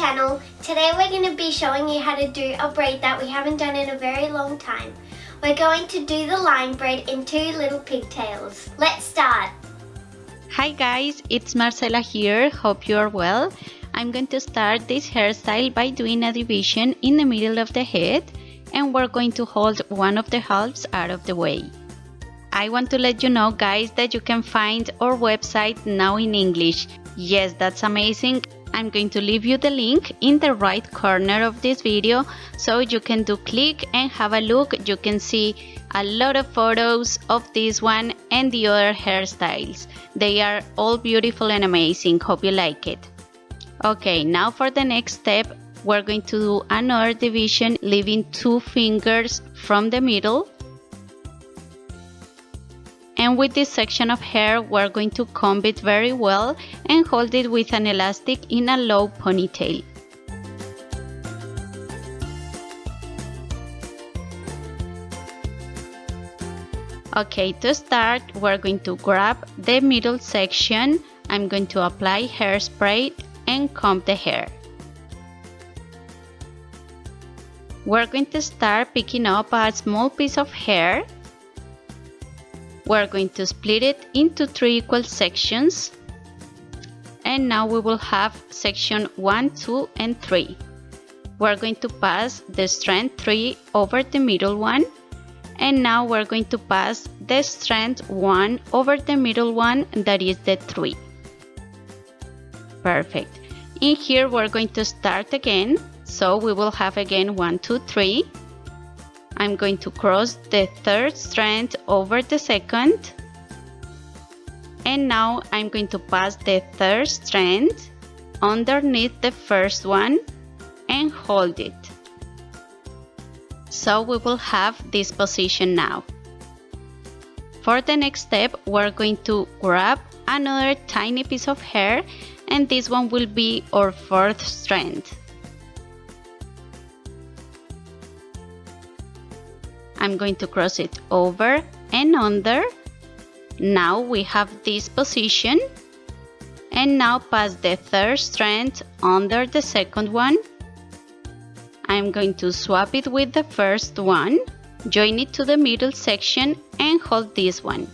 channel. Today we're going to be showing you how to do a braid that we haven't done in a very long time. We're going to do the line braid in 2 little pigtails. Let's start. Hi guys, it's Marcela here. Hope you are well. I'm going to start this hairstyle by doing a division in the middle of the head, and we're going to hold one of the halves out of the way. I want to let you know guys that you can find our website now in English. Yes, that's amazing. I'm going to leave you the link in the right corner of this video so you can click and have a look. You can see a lot of photos of this one and the other hairstyles. They are all beautiful and amazing. Hope you like it. Okay, now for the next step, we're going to do another division, leaving 2 fingers from the middle. And with this section of hair, we're going to comb it very well and hold it with an elastic in a low ponytail. Okay, to start, we're going to grab the middle section. I'm going to apply hairspray and comb the hair. We're going to start picking up a small piece of hair. We're going to split it into 3 equal sections, and now we will have section 1, 2, and 3. We're going to pass the strand 3 over the middle one, and now we're going to pass the strand 1 over the middle one, that is the 3. Perfect. In here we're going to start again, so we will have again 1, 2, 3. I'm going to cross the 3rd strand over the 2nd, and now I'm going to pass the 3rd strand underneath the 1st one and hold it. So we will have this position now. For the next step, we're going to grab another tiny piece of hair, and this one will be our 4th strand. I'm going to cross it over and under. Now we have this position, and now pass the 3rd strand under the 2nd one. I'm going to swap it with the 1st one, join it to the middle section and hold this one.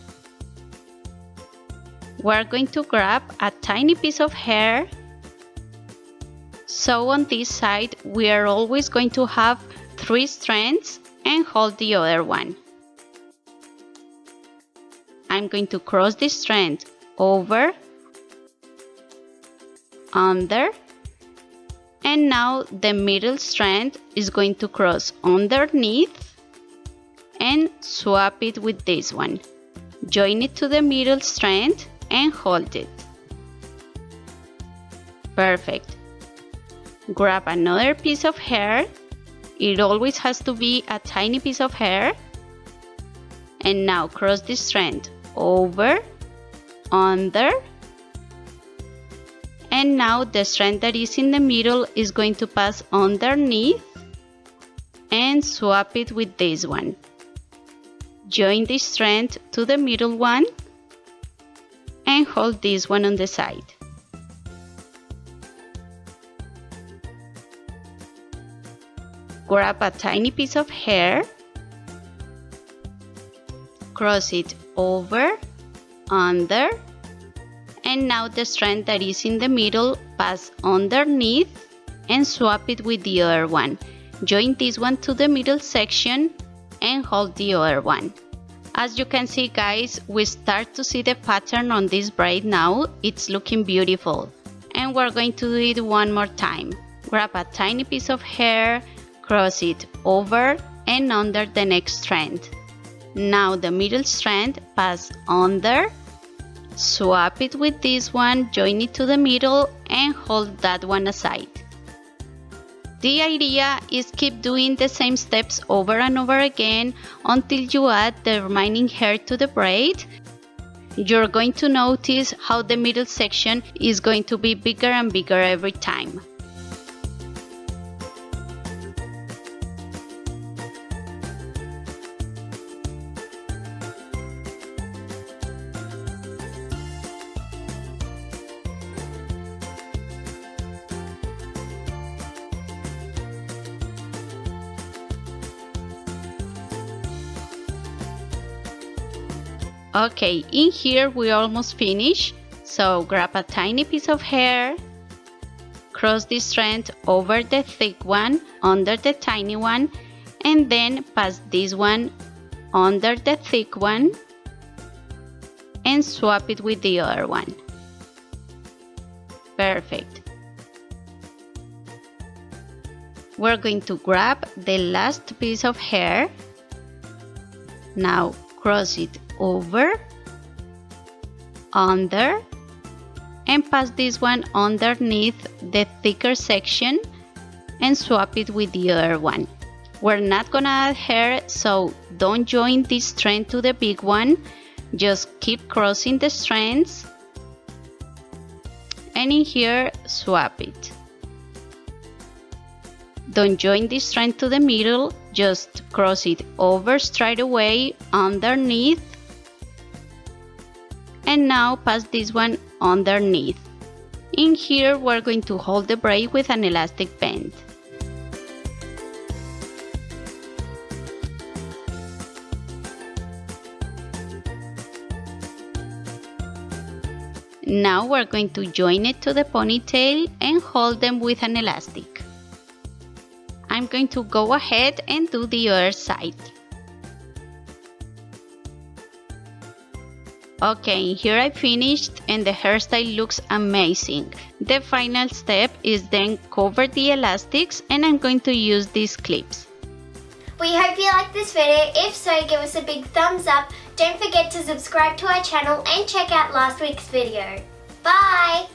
We're going to grab a tiny piece of hair. So on this side we are always going to have 3 strands and hold the other one. I'm going to cross this strand over, under, and now the middle strand is going to cross underneath and swap it with this one. Join it to the middle strand and hold it. Perfect. Grab another piece of hair. It always has to be a tiny piece of hair. And now cross this strand over, under, and now the strand that is in the middle is going to pass underneath and swap it with this one. Join this strand to the middle one and hold this one on the side. Grab a tiny piece of hair, cross it over, under, and now the strand that is in the middle, pass underneath and swap it with the other one. Join this one to the middle section and hold the other one. As you can see guys, we start to see the pattern on this braid now. It's looking beautiful. And we're going to do it one more time. Grab a tiny piece of hair, cross it over and under the next strand. Now the middle strand, pass under, swap it with this one, join it to the middle and hold that one aside. The idea is keep doing the same steps over and over again until you add the remaining hair to the braid. You're going to notice how the middle section is going to be bigger and bigger every time. Okay, in here we almost finished. So grab a tiny piece of hair, cross the strand over the thick one, under the tiny one, and then pass this one under the thick one and swap it with the other one. Perfect. We're going to grab the last piece of hair. Now cross it over, under, and pass this one underneath the thicker section and swap it with the other one. We're not gonna add hair, so don't join this strand to the big one. Just keep crossing the strands, and in here swap it. Don't join this strand to the middle, just cross it over straight away underneath, and now pass this one underneath. In here we're going to hold the braid with an elastic band. Now we're going to join it to the ponytail and hold them with an elastic. I'm going to go ahead and do the other side. Okay, here I finished and the hairstyle looks amazing. The final step is then cover the elastics, and I'm going to use these clips. We hope you liked this video. If so, give us a big thumbs up. Don't forget to subscribe to our channel and check out last week's video. Bye!